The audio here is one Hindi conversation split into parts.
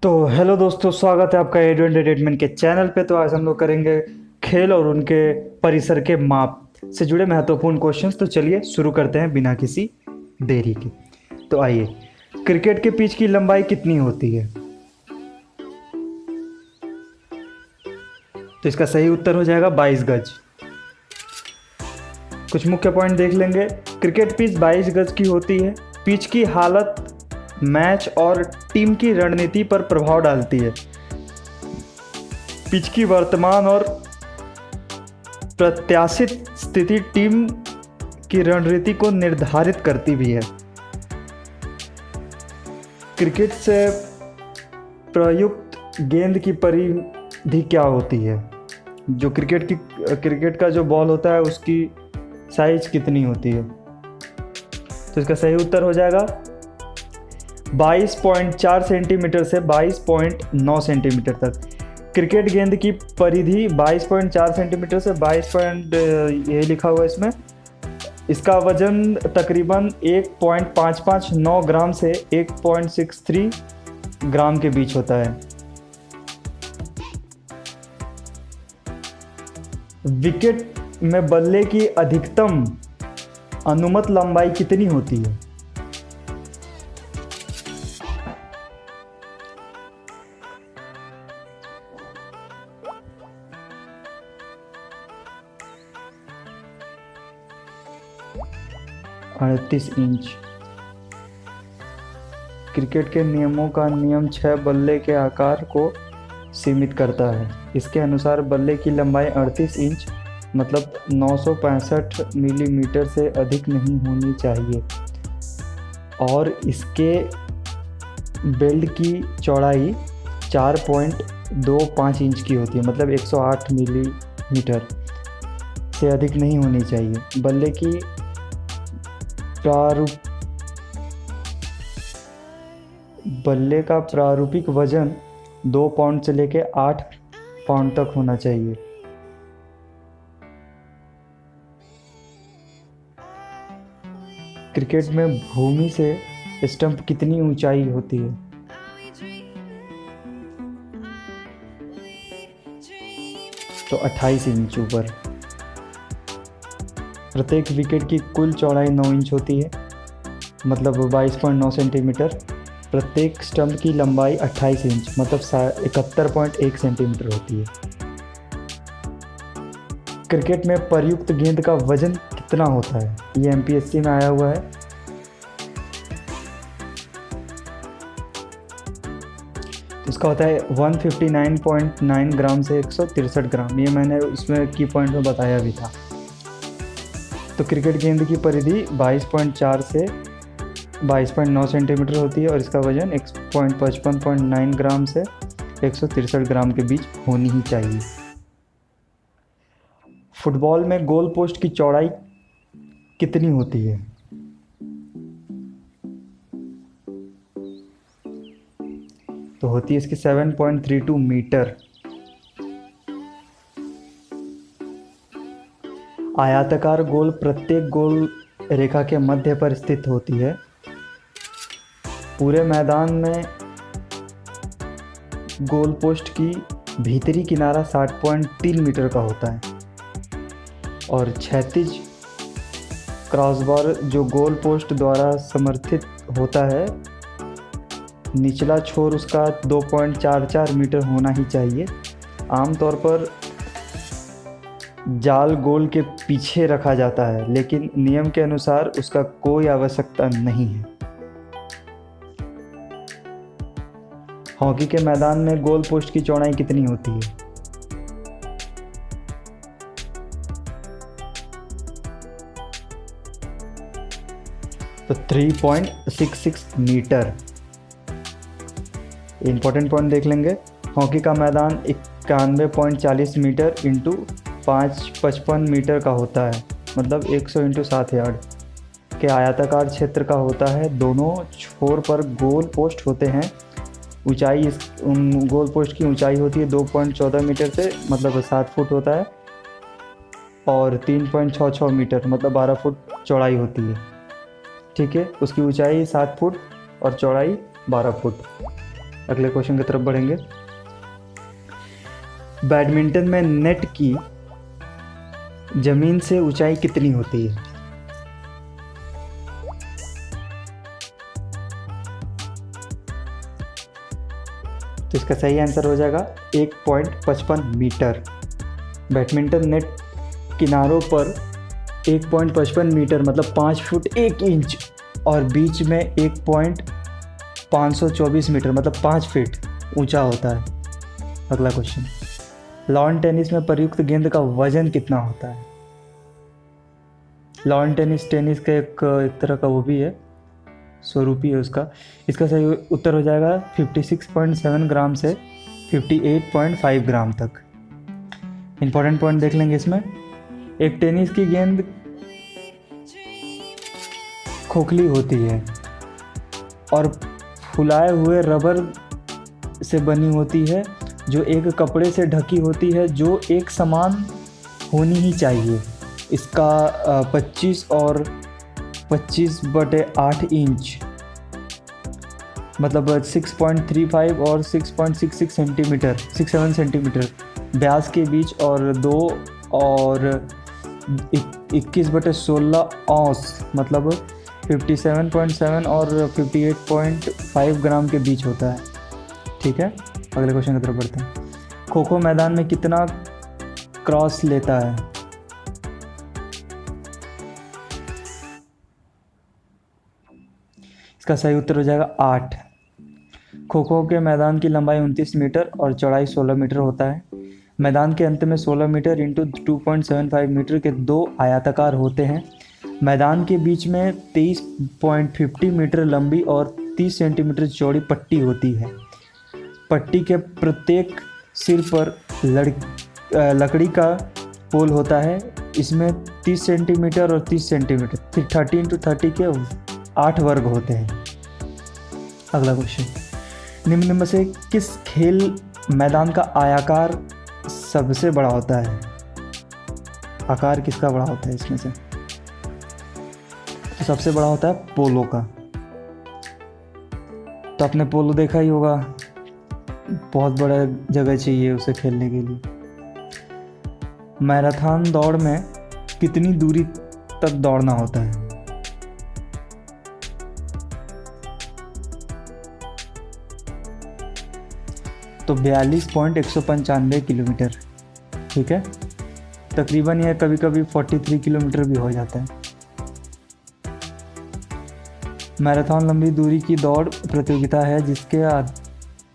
तो हेलो दोस्तों, स्वागत है आपका एडो एंटरटेनमेंट के चैनल पे। तो आज हम लोग करेंगे खेल और उनके परिसर के माप से जुड़े महत्वपूर्ण क्वेश्चंस। तो चलिए शुरू करते हैं बिना किसी देरी के। तो आइए, क्रिकेट के पिच की लंबाई कितनी होती है? तो इसका सही उत्तर हो जाएगा 22 गज। कुछ मुख्य पॉइंट देख लेंगे। क्रिकेट पिच 22 गज की होती है। पिच की हालत मैच और टीम की रणनीति पर प्रभाव डालती है। पिच की वर्तमान और प्रत्याशित स्थिति टीम की रणनीति को निर्धारित करती भी है। क्रिकेट से प्रयुक्त गेंद की परिधि क्या होती है? जो क्रिकेट का जो बॉल होता है उसकी साइज कितनी होती है? तो इसका सही उत्तर हो जाएगा 22.4 सेंटीमीटर से 22.9 सेंटीमीटर तक। क्रिकेट गेंद की परिधि 22.4 सेंटीमीटर से 22 यही लिखा हुआ है इसमें। इसका वजन तकरीबन 1.559 ग्राम से 1.63 ग्राम के बीच होता है। विकेट में बल्ले की अधिकतम अनुमत लंबाई कितनी होती है? अड़तीस इंच। क्रिकेट के नियमों का नियम 6 बल्ले के आकार को सीमित करता है। इसके अनुसार बल्ले की लंबाई 38 इंच मतलब 965 मिलीमीटर से अधिक नहीं होनी चाहिए और इसके बेल्ट की चौड़ाई 4.25 इंच की होती है मतलब 108 मिलीमीटर से अधिक नहीं होनी चाहिए। बल्ले का प्रारूपिक वजन 2 पाउंड से लेकर 8 पाउंड तक होना चाहिए। क्रिकेट में भूमि से स्टंप कितनी ऊंचाई होती है? तो 28 इंच ऊपर। प्रत्येक विकेट की कुल चौड़ाई 9 इंच होती है मतलब 22.9 सेंटीमीटर। प्रत्येक स्टंप की लंबाई 28 इंच मतलब 71.1 सेंटीमीटर होती है। क्रिकेट में प्रयुक्त गेंद का वजन कितना होता है? ये एमपीएससी में आया हुआ है। इसका होता है 159.9 ग्राम से 163 ग्राम। ये मैंने इसमें की पॉइंट में बताया भी था। तो क्रिकेट गेंद की परिधि 22.4 से 22.9 सेंटीमीटर होती है और इसका वजन 155.9 ग्राम से 163 ग्राम के बीच होनी ही चाहिए। फुटबॉल में गोल पोस्ट की चौड़ाई कितनी होती है? तो होती है इसकी 7.32 मीटर। आयताकार गोल प्रत्येक गोल रेखा के मध्य पर स्थित होती है। पूरे मैदान में गोल पोस्ट की भीतरी किनारा 60.3 मीटर का होता है और क्षैतिज क्रॉसबार जो गोल पोस्ट द्वारा समर्थित होता है, निचला छोर उसका 2.44 मीटर होना ही चाहिए। आमतौर पर जाल गोल के पीछे रखा जाता है लेकिन नियम के अनुसार उसका कोई आवश्यकता नहीं है। हॉकी के मैदान में गोल पोस्ट की चौड़ाई कितनी होती है? तो 3.66 मीटर। इंपॉर्टेंट पॉइंट देख लेंगे। हॉकी का मैदान 91.40 मीटर इंटू 555 मीटर का होता है मतलब 100 इंटू 7 यार्ड के आयताकार क्षेत्र का होता है। दोनों छोर पर गोल पोस्ट होते हैं। ऊंचाई उन गोल पोस्ट की ऊंचाई होती है 2.14 मीटर से मतलब 7 फुट होता है और 3.66 मीटर मतलब 12 फुट चौड़ाई होती है। ठीक है, उसकी ऊंचाई 7 फुट और चौड़ाई 12 फुट। अगले क्वेश्चन की तरफ बढ़ेंगे। बैडमिंटन में नेट की जमीन से ऊंचाई कितनी होती है? तो इसका सही आंसर हो जाएगा 1.55 मीटर। बैडमिंटन नेट किनारों पर 1.55 मीटर मतलब 5 फुट 1 इंच और बीच में 1.524 मीटर मतलब 5 फीट ऊंचा होता है। अगला क्वेश्चन, लॉन टेनिस में प्रयुक्त गेंद का वजन कितना होता है? लॉन टेनिस का एक तरह का वो भी है, स्वरूप ही है उसका। इसका सही उत्तर हो जाएगा 56.7 ग्राम से 58.5 ग्राम तक। इंपॉर्टेंट पॉइंट देख लेंगे इसमें। एक टेनिस की गेंद खोखली होती है और फुलाए हुए रबर से बनी होती है जो एक कपड़े से ढकी होती है जो एक समान होनी ही चाहिए। इसका 25 और 25/8 इंच मतलब 6.35 और 6.66 सेंटीमीटर 67 सेंटीमीटर व्यास के बीच और 2 और 21/16 औंस मतलब 57.7 और 58.5 ग्राम के बीच होता है। ठीक है, अगले क्वेश्चन की तरफ बढ़ते हैं। खो खो मैदान में कितना क्रॉस लेता है? इसका सही उत्तर हो जाएगा 8। खो खो के मैदान की लंबाई 29 मीटर और चौड़ाई 16 मीटर होता है। मैदान के अंत में 16 मीटर इंटू 2.75 मीटर के 2 आयताकार होते हैं। मैदान के बीच में 23.50 मीटर लंबी और 30 सेंटीमीटर चौड़ी पट्टी होती है। पट्टी के प्रत्येक सिर पर लकड़ी का पोल होता है। इसमें 30 सेंटीमीटर और 30 सेंटीमीटर 30 × 30 के 8 वर्ग होते हैं। अगला क्वेश्चन, निम्न में से किस खेल मैदान का आयताकार सबसे बड़ा होता है? आकार किसका बड़ा होता है इसमें से? तो सबसे बड़ा होता है पोलो का। तो आपने पोलो देखा ही होगा, बहुत बड़ा जगह चाहिए उसे खेलने के लिए। मैराथन दौड़ में कितनी दूरी तक दौड़ना होता है? तो 42.195 किलोमीटर। ठीक है, तकरीबन यह कभी कभी 43 किलोमीटर भी हो जाता है। मैराथन लंबी दूरी की दौड़ प्रतियोगिता है जिसके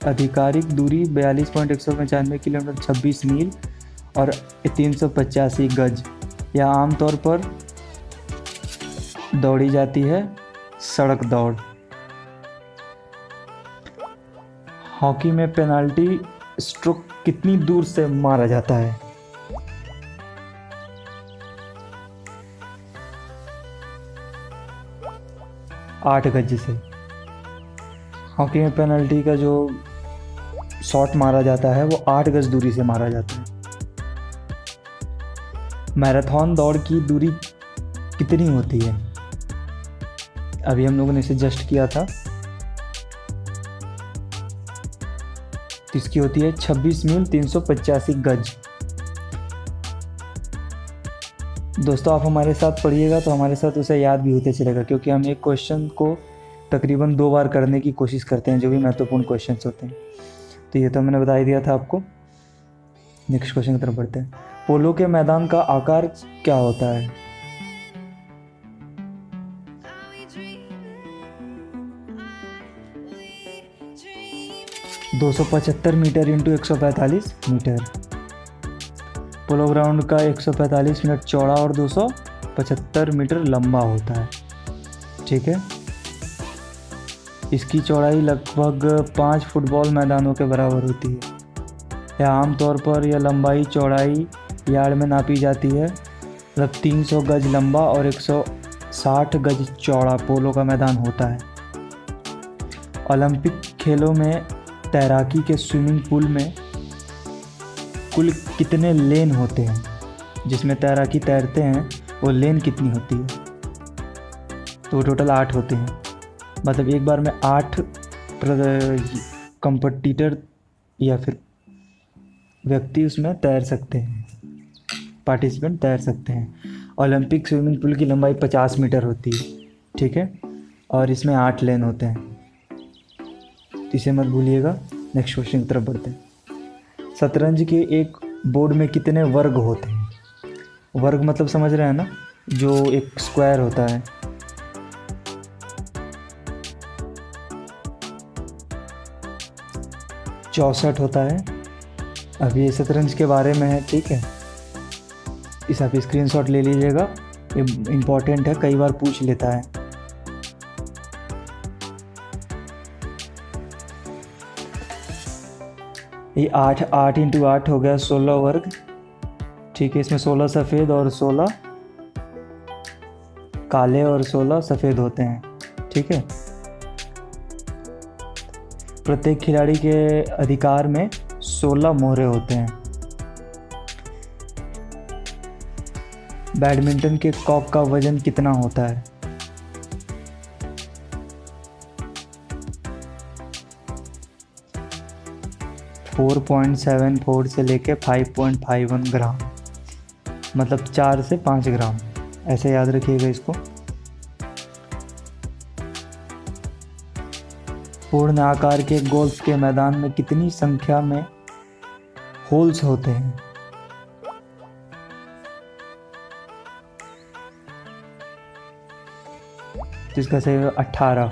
आधिकारिक दूरी 42.195 किलोमीटर 26 मील और 385 गज। यह आमतौर पर दौड़ी जाती है सड़क दौड़। हॉकी में पेनाल्टी स्ट्रोक कितनी दूर से मारा जाता है? आठ गज से। हॉकी में पेनल्टी का जो शॉट मारा जाता है वो 8 गज दूरी से मारा जाता है। मैराथन दौड़ की दूरी कितनी होती है? अभी हम लोगों ने इसे जस्ट किया था। इसकी होती है 26 मील 385 गज। दोस्तों, आप हमारे साथ पढ़िएगा तो हमारे साथ उसे याद भी होते चलेगा, क्योंकि हम एक क्वेश्चन को तकरीबन 2 बार करने की कोशिश करते हैं जो भी महत्वपूर्ण क्वेश्चंस होते हैं। तो ये तो मैंने बता ही दिया था आपको। नेक्स्ट क्वेश्चन की तरफ बढ़ते हैं। पोलो के मैदान का आकार क्या होता है? (275 metre into 145 metre. Polo ground का 145 मीटर चौड़ा और 275 मीटर लंबा होता है। ठीक है, इसकी चौड़ाई लगभग 5 फुटबॉल मैदानों के बराबर होती है। यह आमतौर पर यह लंबाई चौड़ाई यार्ड में नापी जाती है। मतलब 300 गज लंबा और 160 गज चौड़ा पोलो का मैदान होता है। ओलंपिक खेलों में तैराकी के स्विमिंग पूल में कुल कितने लेन होते हैं? जिसमें तैराकी तैरते हैं वो लेन कितनी होती है? तो टोटल 8 होते हैं। मतलब एक बार में 8 कंपटीटर या फिर व्यक्ति उसमें तैर सकते हैं, पार्टिसिपेंट तैर सकते हैं। ओलंपिक स्विमिंग पूल की लंबाई 50 मीटर होती है, ठीक है, और इसमें 8 लेन होते हैं, इसे मत भूलिएगा। नेक्स्ट क्वेश्चन की तरफ बढ़ते हैं। शतरंज के एक बोर्ड में कितने वर्ग होते हैं? वर्ग मतलब समझ रहे हैं ना, जो एक स्क्वायर होता है। चौसठ होता है। अब ये शतरंज के बारे में है, ठीक है, इस आप स्क्रीनशॉट ले लीजिएगा, ये इम्पोर्टेंट है, कई बार पूछ लेता है। ये 8 इंटू 8 हो गया 16 वर्ग, ठीक है। इसमें 16 सफ़ेद और 16 काले और 16 सफ़ेद होते हैं, ठीक है। प्रत्येक खिलाड़ी के अधिकार में 16 मोहरे होते हैं। बैडमिंटन के कॉक का वजन कितना होता है? .74 से लेके 5.51 ग्राम, मतलब 4 से 5 ग्राम, ऐसे याद रखिएगा इसको। पूर्ण आकार के गोल्फ के मैदान में कितनी संख्या में होल्स होते हैं? जिसका सही 18।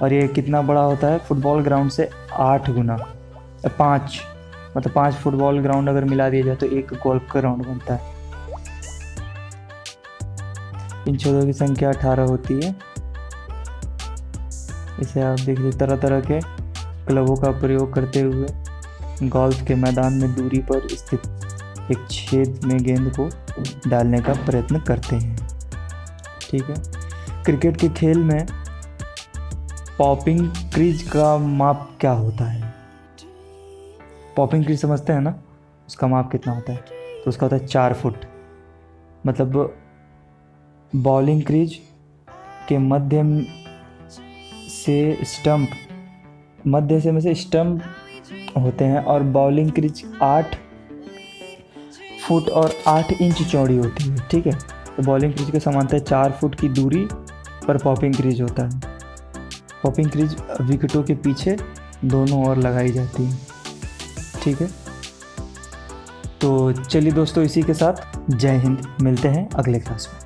और ये कितना बड़ा होता है? फुटबॉल ग्राउंड से 8 गुना, 5, मतलब 5 फुटबॉल ग्राउंड अगर मिला दिया जाए तो एक गोल्फ का ग्राउंड बनता है। इन छेदों की संख्या 18 होती है। इसे आप देखिए, तरह तरह के क्लबों का प्रयोग करते हुए गोल्फ के मैदान में दूरी पर स्थित एक छेद में गेंद को डालने का प्रयत्न करते हैं, ठीक है। क्रिकेट के खेल में पॉपिंग क्रीज का माप क्या होता है? पॉपिंग क्रीज समझते हैं ना, उसका माप कितना होता है? तो उसका होता है 4 फुट। मतलब बॉलिंग क्रीज के मध्य से स्टंप होते हैं और बॉलिंग क्रीज 8 फुट और 8 इंच चौड़ी होती है, ठीक है। तो बॉलिंग क्रीज के समांतर 4 फुट की दूरी पर पॉपिंग क्रीज होता है। पॉपिंग क्रीज विकेटों के पीछे दोनों ओर लगाई जाती है, ठीक है। तो चलिए दोस्तों, इसी के साथ जय हिंद, मिलते हैं अगले क्लास में।